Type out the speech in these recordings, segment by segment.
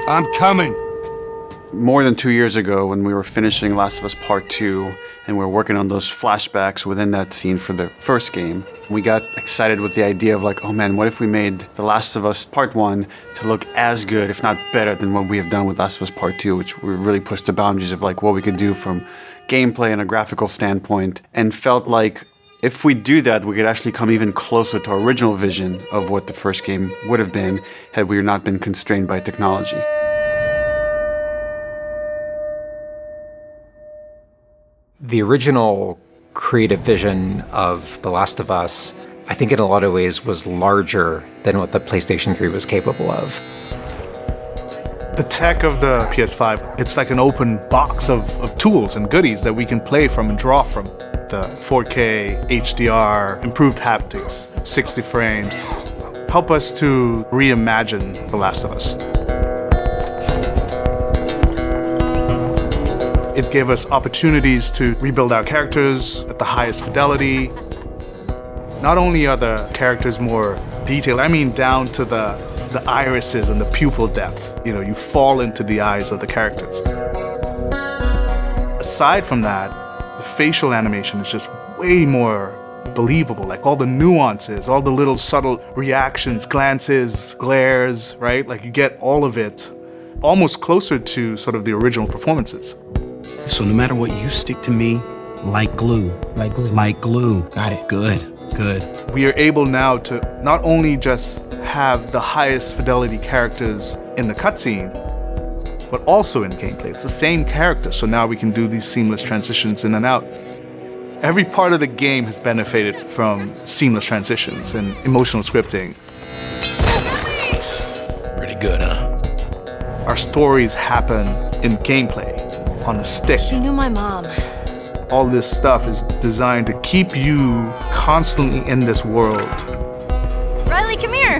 I'm coming. More than 2 years ago, when we were finishing Last of Us Part 2, and we were working on those flashbacks within that scene for the first game, we got excited with the idea of like, oh man, what if we made The Last of Us Part 1 to look as good, if not better, than what we have done with Last of Us Part 2, which we really pushed the boundaries of like what we could do from gameplay and a graphical standpoint, and felt like if we do that, we could actually come even closer to our original vision of what the first game would have been had we not been constrained by technology. The original creative vision of The Last of Us, I think in a lot of ways was larger than what the PlayStation 3 was capable of. The tech of the PS5, it's like an open box of tools and goodies that we can play from and draw from. The 4K, HDR, improved haptics, 60 frames, help us to reimagine The Last of Us. It gave us opportunities to rebuild our characters at the highest fidelity. Not only are the characters more detailed, I mean down to the irises and the pupil depth. You know, you fall into the eyes of the characters. Aside from that, the facial animation is just way more believable. Like all the nuances, all the little subtle reactions, glances, glares, right? Like you get all of it almost closer to sort of the original performances. So no matter what, you stick to me like glue. Like glue. Like glue. Got it. Good. Good. We are able now to not only just have the highest fidelity characters in the cutscene, but also in gameplay. It's the same character, so now we can do these seamless transitions in and out. Every part of the game has benefited from seamless transitions and emotional scripting. Pretty good, huh? Our stories happen in gameplay, on a stick. She knew my mom. All this stuff is designed to keep you constantly in this world. Riley, come here.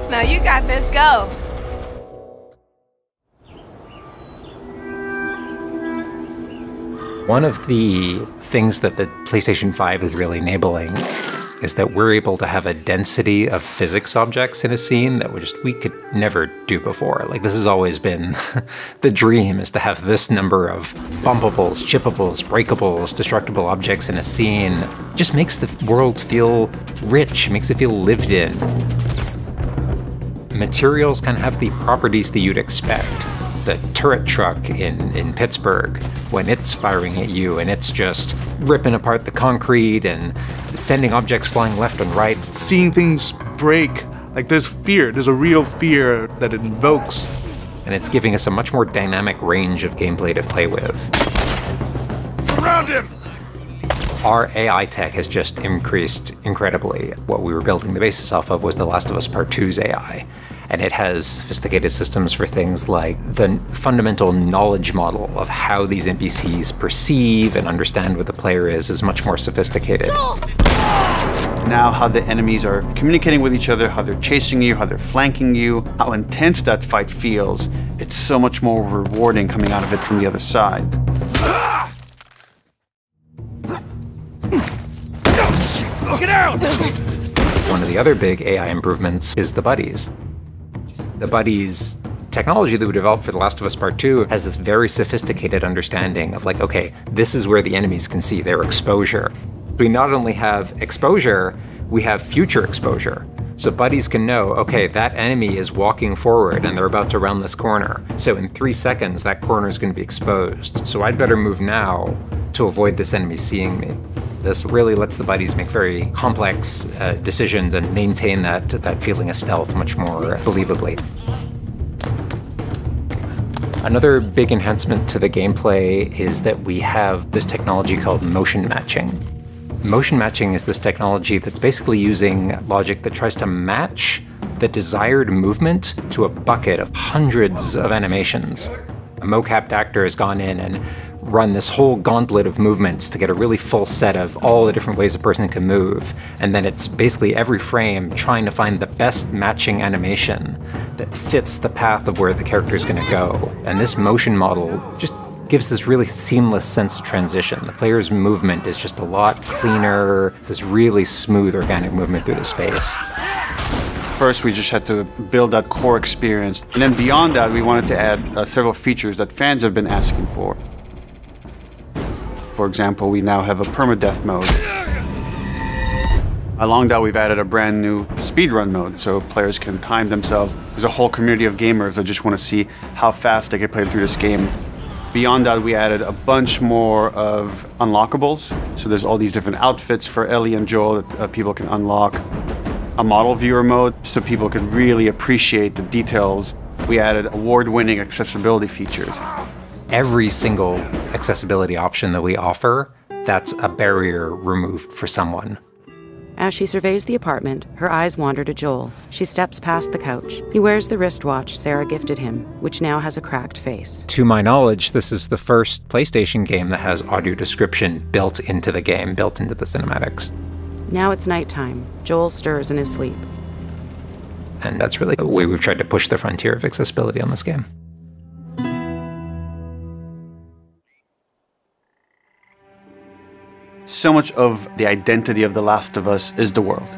Now you got this, go. One of the things that the PlayStation 5 is really enabling is that we're able to have a density of physics objects in a scene that we could never do before. Like, this has always been the dream, is to have this number of bumpables, chippables, breakables, destructible objects in a scene. It just makes the world feel rich, makes it feel lived in. Materials can have the properties that you'd expect. The turret truck in Pittsburgh, when it's firing at you and it's just ripping apart the concrete and sending objects flying left and right. Seeing things break, like there's fear, there's a real fear that it invokes. And it's giving us a much more dynamic range of gameplay to play with. Around him! Our AI tech has just increased incredibly. What we were building the basis off of was The Last of Us Part 2's AI. And it has sophisticated systems for things like the fundamental knowledge model of how these NPCs perceive and understand what the player is much more sophisticated. Now how the enemies are communicating with each other, how they're chasing you, how they're flanking you, how intense that fight feels, it's so much more rewarding coming out of it from the other side. Get out! One of the other big AI improvements is the buddies. The buddies technology that we developed for The Last of Us Part 2 has this very sophisticated understanding of like, okay, this is where the enemies can see their exposure. We not only have exposure, we have future exposure. So buddies can know, okay, that enemy is walking forward and they're about to round this corner. So in 3 seconds, that corner is going to be exposed. So I'd better move now to avoid this enemy seeing me. This really lets the buddies make very complex decisions and maintain that feeling of stealth much more believably. Another big enhancement to the gameplay is that we have this technology called motion matching. Motion matching is this technology that's basically using logic that tries to match the desired movement to a bucket of hundreds of animations. A mocapped actor has gone in and run this whole gauntlet of movements to get a really full set of all the different ways a person can move. And then it's basically every frame trying to find the best matching animation that fits the path of where the character is going to go. And this motion model just gives this really seamless sense of transition. The player's movement is just a lot cleaner. It's this really smooth, organic movement through the space. First, we just had to build that core experience. And then beyond that, we wanted to add several features that fans have been asking for. For example, we now have a permadeath mode. Along that, we've added a brand new speedrun mode, so players can time themselves. There's a whole community of gamers that just want to see how fast they can play through this game. Beyond that, we added a bunch more of unlockables. So there's all these different outfits for Ellie and Joel that people can unlock. A model viewer mode, so people can really appreciate the details. We added award-winning accessibility features. Every single accessibility option that we offer, that's a barrier removed for someone. As she surveys the apartment, her eyes wander to Joel. She steps past the couch. He wears the wristwatch Sarah gifted him, which now has a cracked face. To my knowledge, this is the first PlayStation game that has audio description built into the game, built into the cinematics. Now it's nighttime. Joel stirs in his sleep. And that's really the way we've tried to push the frontier of accessibility on this game. So much of the identity of The Last of Us is the world.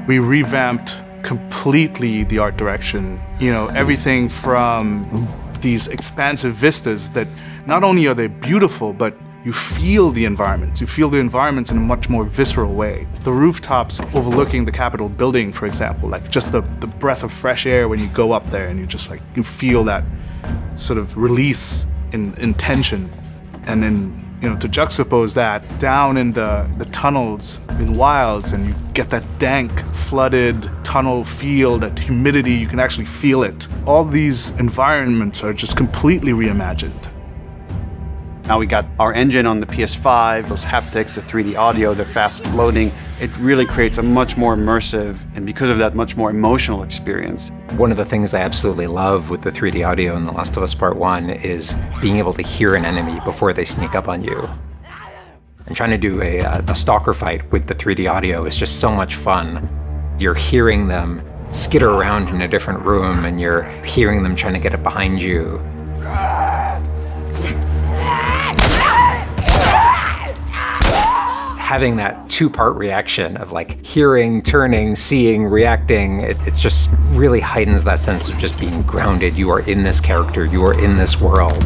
We revamped completely the art direction. You know, everything from these expansive vistas that not only are they beautiful, but you feel the environments. You feel the environments in a much more visceral way. The rooftops overlooking the Capitol building, for example, like just the breath of fresh air when you go up there and you just like, you feel that sort of release in tension. And then, you know, to juxtapose that down in the tunnels in Wilds, and you get that dank, flooded tunnel feel, that humidity, you can actually feel it. All these environments are just completely reimagined. Now we got our engine on the PS5, those haptics, the 3D audio, the fast loading. It really creates a much more immersive, and because of that, much more emotional experience. One of the things I absolutely love with the 3D audio in The Last of Us Part 1 is being able to hear an enemy before they sneak up on you. And trying to do a stalker fight with the 3D audio is just so much fun. You're hearing them skitter around in a different room, and you're hearing them trying to get it behind you. Having that two-part reaction of like hearing, turning, seeing, reacting, it just really heightens that sense of just being grounded. You are in this character, you are in this world.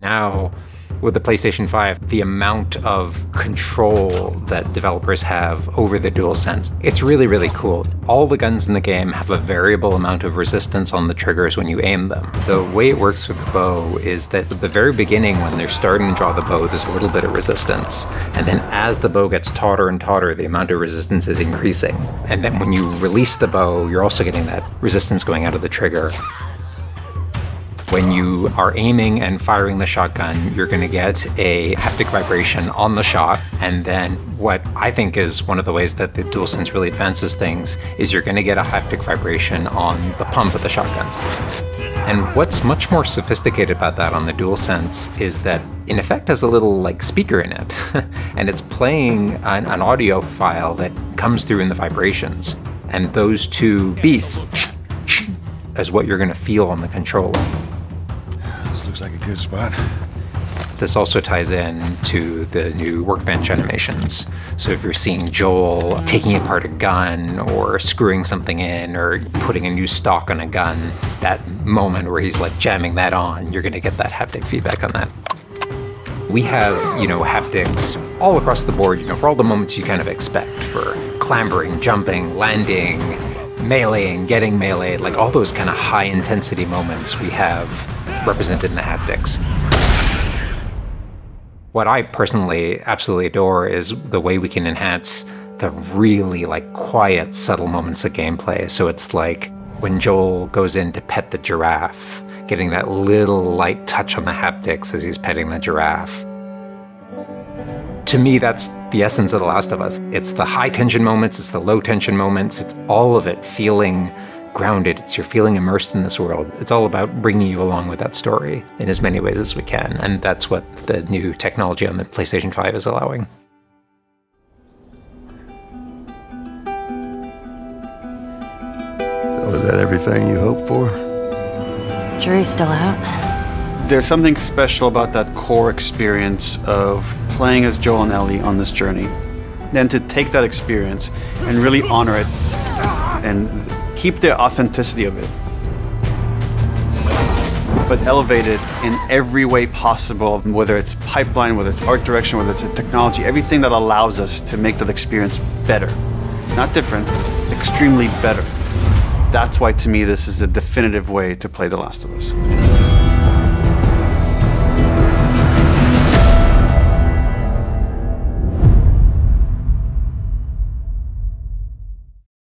Now, with the PlayStation 5, the amount of control that developers have over the DualSense, it's really, really cool. All the guns in the game have a variable amount of resistance on the triggers when you aim them. The way it works with the bow is that at the very beginning, when they're starting to draw the bow, there's a little bit of resistance. And then as the bow gets tauter and tauter, the amount of resistance is increasing. And then when you release the bow, you're also getting that resistance going out of the trigger. When you are aiming and firing the shotgun, you're going to get a haptic vibration on the shot. And then what I think is one of the ways that the DualSense really advances things is you're going to get a haptic vibration on the pump of the shotgun. And what's much more sophisticated about that on the DualSense is that in effect has a little like speaker in it. And it's playing an audio file that comes through in the vibrations. And those two beats is what you're going to feel on the controller. Looks like a good spot. This also ties in to the new workbench animations. So if you're seeing Joel taking apart a gun or screwing something in or putting a new stock on a gun, that moment where he's like jamming that on, you're gonna get that haptic feedback on that. We have, you know, haptics all across the board, you know, for all the moments you kind of expect, for clambering, jumping, landing, meleeing, getting meleeed, like all those kind of high intensity moments we have represented in the haptics. What I personally absolutely adore is the way we can enhance the really like quiet, subtle moments of gameplay. So it's like when Joel goes in to pet the giraffe, getting that little light touch on the haptics as he's petting the giraffe. To me, that's the essence of The Last of Us. It's the high tension moments, it's the low tension moments, it's all of it feeling grounded. It's you're feeling immersed in this world. It's all about bringing you along with that story in as many ways as we can. And that's what the new technology on the PlayStation 5 is allowing. So is that everything you hoped for? Jury's still out. There's something special about that core experience of playing as Joel and Ellie on this journey, then to take that experience and really honor it and keep the authenticity of it, but elevate it in every way possible, whether it's pipeline, whether it's art direction, whether it's technology, everything that allows us to make that experience better. Not different, extremely better. That's why, to me, this is the definitive way to play The Last of Us.